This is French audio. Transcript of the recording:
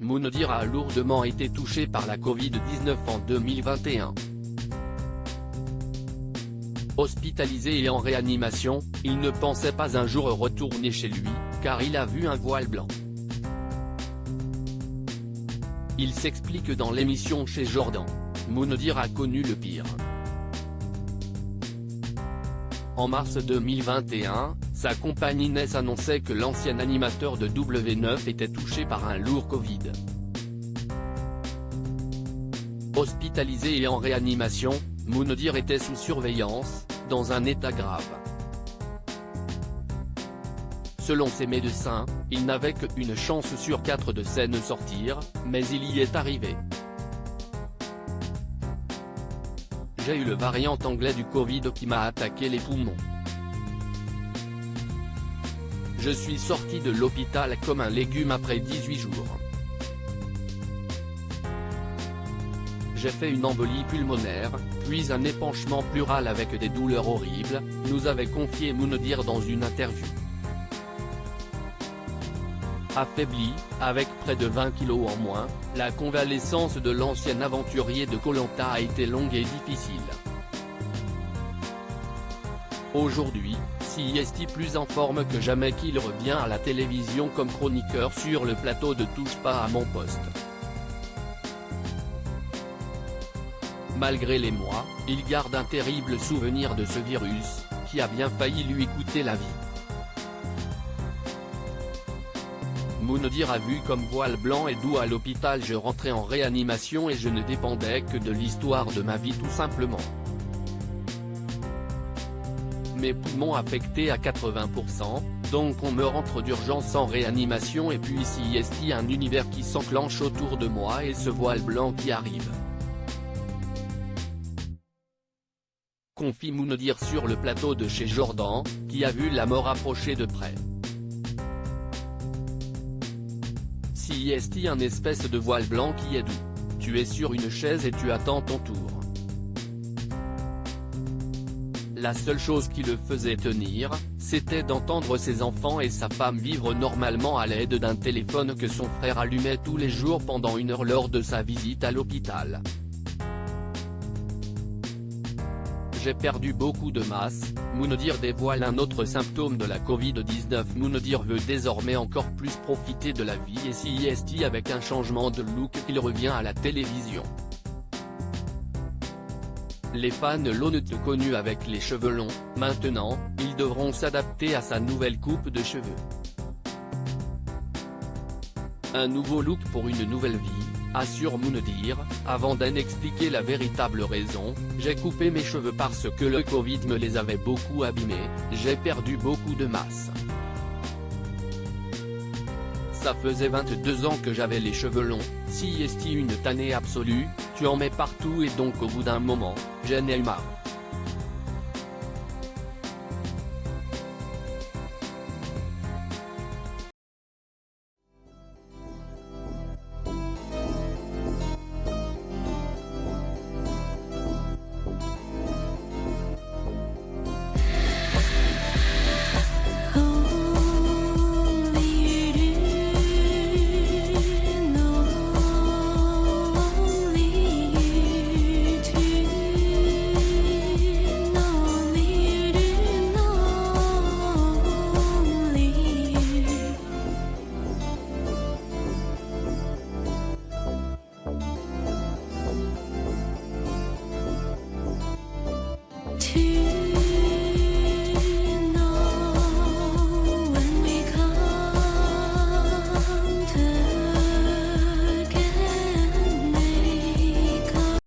Moundir a lourdement été touché par la Covid-19 en 2021. Hospitalisé et en réanimation, il ne pensait pas un jour retourner chez lui, car il a vu un voile blanc. Il s'explique dans l'émission Chez Jordan. Moundir a connu le pire. En mars 2021, sa compagne Inès annonçait que l'ancien animateur de W9 était touché par un lourd Covid. Hospitalisé et en réanimation, Moundir était sous surveillance, dans un état grave. Selon ses médecins, il n'avait qu'une chance sur 4 de s'en sortir, mais il y est arrivé. J'ai eu le variant anglais du Covid qui m'a attaqué les poumons. Je suis sorti de l'hôpital comme un légume après 18 jours. J'ai fait une embolie pulmonaire, puis un épanchement pleural avec des douleurs horribles, nous avait confié Moundir dans une interview. Affaibli, avec près de 20 kilos en moins, la convalescence de l'ancien aventurier de Koh Lanta a été longue et difficile. Aujourd'hui, CIST plus en forme que jamais qu'il revient à la télévision comme chroniqueur sur le plateau de Touche pas à mon poste. Malgré les mois, il garde un terrible souvenir de ce virus, qui a bien failli lui coûter la vie. Moundir a vu comme voile blanc et d'où à l'hôpital je rentrais en réanimation et je ne dépendais que de l'histoire de ma vie tout simplement. Mes poumons affectés à 80%, donc on me rentre d'urgence en réanimation et puis ici est un univers qui s'enclenche autour de moi et ce voile blanc qui arrive. Confie Moundir sur le plateau de Chez Jordan, qui a vu la mort approcher de près. CIST un espèce de voile blanc qui est doux. Tu es sur une chaise et tu attends ton tour. La seule chose qui le faisait tenir, c'était d'entendre ses enfants et sa femme vivre normalement à l'aide d'un téléphone que son frère allumait tous les jours pendant 1 heure lors de sa visite à l'hôpital. J'ai perdu beaucoup de masse, Moundir dévoile un autre symptôme de la Covid-19. Moundir veut désormais encore plus profiter de la vie et CIST avec un changement de look il revient à la télévision. Les fans l'ont connu avec les cheveux longs, maintenant, ils devront s'adapter à sa nouvelle coupe de cheveux. Un nouveau look pour une nouvelle vie, assure Moundir, avant d'en expliquer la véritable raison. J'ai coupé mes cheveux parce que le Covid me les avait beaucoup abîmés, j'ai perdu beaucoup de masse. Ça faisait 22 ans que j'avais les cheveux longs, CIST une tannée absolue, tu en mets partout et donc au bout d'un moment, j'en ai eu marre.